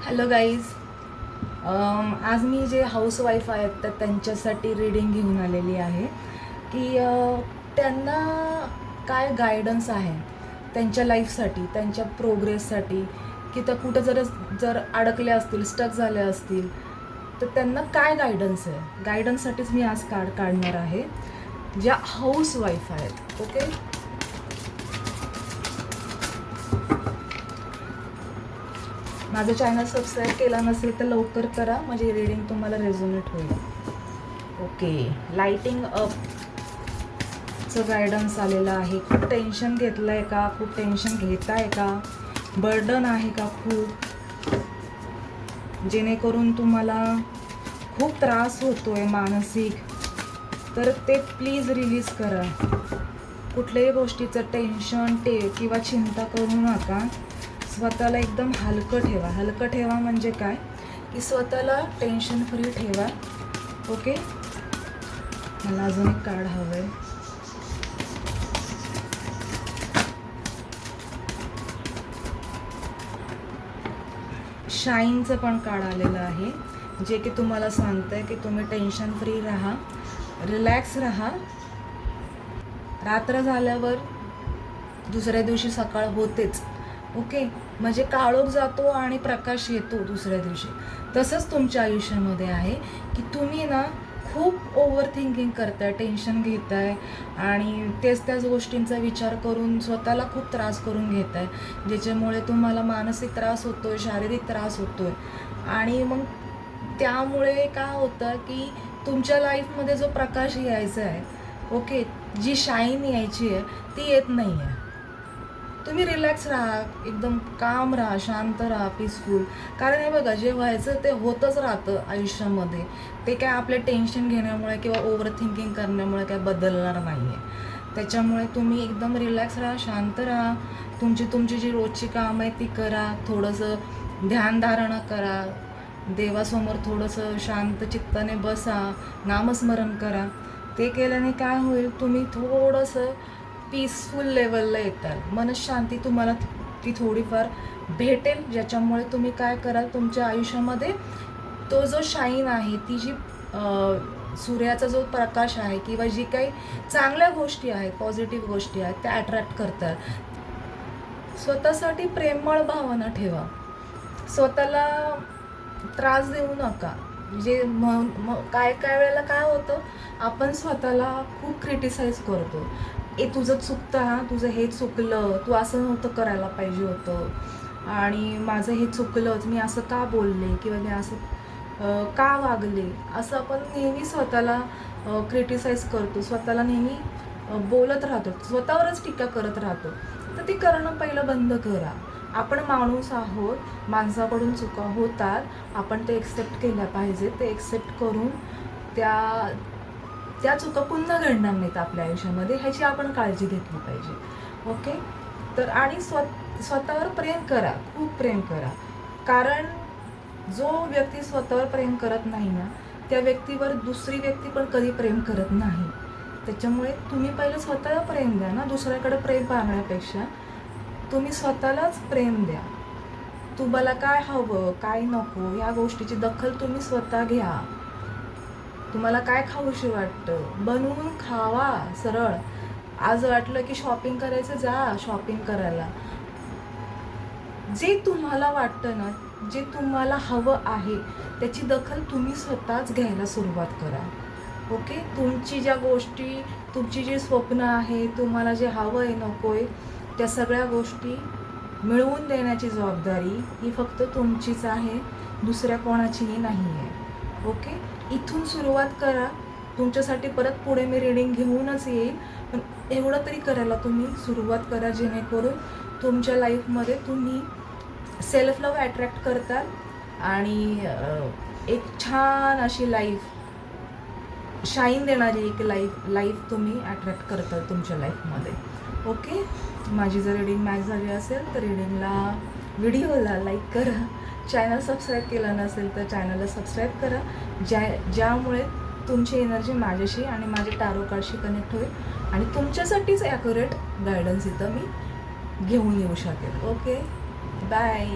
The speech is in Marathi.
हॅलो गाईज, आज मी जे हाऊसवाईफ आहेत तर त्यांच्यासाठी रीडिंग घेऊन आलेली आहे की त्यांना काय गायडन्स आहे त्यांच्या लाईफसाठी, त्यांच्या प्रोग्रेससाठी, की त्या कुठं जर अडकल्या असतील, स्टक झाल्या असतील तर त्यांना काय गायडन्स आहे. गायडन्ससाठीच मी आज काढणार आहे ज्या हाऊसवाईफ आहेत. ओके, माझं चॅनल सबस्क्राईब केला नसेल तर लवकर करा, म्हणजे रीडिंग तुम्हाला रेझोनेट होईल. ओके, लाइटिंग अपचं गायडन्स आलेलं आहे. खूप टेन्शन घेतलं आहे का? खूप टेन्शन घेत आहे का? बर्डन आहे का खूप, जेणेकरून तुम्हाला खूप त्रास होतो आहे मानसिक, तर ते प्लीज रिलीज करा. कुठल्याही गोष्टीचं टेन्शन किंवा चिंता करू नका. स्वतःला एकदम हलकं ठेवा. हलकं ठेवा म्हणजे काय, की स्वतःला टेन्शन फ्री ठेवा. ओके, मला अजून एक कार्ड हवं आहे. शाईनचं पण कार्ड आलेलं आहे, जे की तुम्हाला सांगतं आहे की तुम्ही टेन्शन फ्री राहा, रिलॅक्स राहा. रात्र झाल्यावर दुसऱ्या दिवशी सकाळ होतेच. ओके, म्हणजे काळोख जातो आणि प्रकाश येतो दुसऱ्या दिवशी. तसंच तुमच्या आयुष्यामध्ये आहे की तुम्ही ना खूप ओव्हर थिंकिंग करताय, टेन्शन घेताय आणि त्याच गोष्टींचा विचार करून स्वतःला खूप त्रास करून घेताय, ज्याच्यामुळे तुम्हाला मानसिक त्रास होतोय, शारीरिक त्रास होतोय. आणि मग त्यामुळे काय होतं की तुमच्या लाईफमध्ये जो प्रकाश यायचा आहे, ओके, जी शाईन यायची आहे ती येत नाही आहे. तुम्ही रिलॅक्स राहा, एकदम काम राहा, शांत राहा, पीसफुल. कारण हे बघा, जे व्हायचं ते होतच राहतं आयुष्यामध्ये. ते काय आपले टेन्शन घेण्यामुळे किंवा ओव्हर थिंकिंग करण्यामुळे काय बदलणार नाही आहे. त्याच्यामुळे तुम्ही एकदम रिलॅक्स राहा, शांत राहा. तुमची जी रोजची कामं आहे ती करा. थोडंसं ध्यानधारणा करा, देवासमोर थोडंसं शांत चित्ताने बसा, नामस्मरण करा. ते केल्याने काय होईल, तुम्ही थोडंसं पीसफुल लेवलला येताल. मनशांती तुम्हाला ती थोडीफार भेटेल, ज्याच्यामुळे तुम्ही काय कराल, तुमच्या आयुष्यामध्ये तो जो शाईन आहे, ती जी सूर्याचा जो प्रकाश आहे किंवा जी काही चांगल्या गोष्टी आहेत, पॉझिटिव्ह गोष्टी आहेत, त्या अट्रॅक्ट करतात. स्वतःसाठी प्रेमळ भावना ठेवा. स्वतःला त्रास देऊ नका. जे काय वेळेला काय होतं, आपण स्वतःला खूप क्रिटिसाइज करतो. तुझं चुकतं, हा तुझं हे चुकलं, तू असं नव्हतं करायला पाहिजे होतं, आणि माझं हे चुकलंच, मी असं का बोलले किंवा मी असं का वागले, असं आपण नेहमी स्वतःला क्रिटिसाइज करतो. स्वतःला नेहमी बोलत राहतो, स्वतःवरच टीका करत राहतो. तर ती करणं पहिलं बंद करा. आपण माणूस आहोत, माणसाकडून चुका होतात, आपण ते एक्सेप्ट केल्या पाहिजे. ते एक्सेप्ट करून त्या चुका पुन्हा घडणार नाहीत आपल्या आयुष्यामध्ये, ह्याची आपण काळजी घेतली पाहिजे. ओके, तर आणि स्वतःवर प्रेम करा, खूप प्रेम करा. कारण जो व्यक्ती स्वतःवर प्रेम करत नाही ना, त्या व्यक्तीवर दुसरी व्यक्ती पण कधी प्रेम करत नाही. त्याच्यामुळे तुम्ही पहिलं स्वतःला प्रेम द्या ना. दुसऱ्याकडे प्रेम पाहण्यापेक्षा तुम्ही स्वतःलाच प्रेम द्या. तुम्हाला काय हवं, काय नको, या गोष्टीची दखल तुम्ही स्वतः घ्या. तुम्हाला काय खाऊशी वाटतं, बनवून खावा सरळ. आज वाटलं की शॉपिंग करायचं, जा शॉपिंग करायला. जे तुम्हाला वाटतं ना, जे तुम्हाला हवं आहे, त्याची दखल तुम्ही स्वतःच घ्यायला सुरुवात करा. ओके, तुमची ज्या गोष्टी, तुमची जी स्वप्न आहे, तुम्हाला जे हवं आहे, नको आहे, त्या सगळ्या गोष्टी मिळवून देण्याची जबाबदारी ही फक्त तुमचीच आहे, दुसऱ्या कोणाचीही नाही आहे. ओके, इथून सुरुवात करा. तुमच्यासाठी परत पुढे मी रीडिंग घेऊनच येईल, पण एवढं तरी करायला तुम्ही सुरुवात करा, जेणेकरून तुमच्या लाईफमध्ये तुम्ही सेल्फ लव्ह अट्रॅक्ट करताल आणि एक छान अशी लाईफ, शाईन देणारी एक लाईफ तुम्ही अट्रॅक्ट करताल तुमच्या लाईफमध्ये. ओके, माझी जर रीडिंग मॅच झाली असेल तर व्हिडिओला लाईक करा. चॅनल सबस्क्राईब केला नसेल तर चॅनलला सबस्क्राईब करा, ज्यामुळे तुमची एनर्जी माझ्याशी आणि माझ्या टॅरो कार्डशी कनेक्ट होईल आणि तुमच्यासाठीच ॲक्युरेट गायडन्स इथं मी घेऊन येऊ शकेल. Okay, bye.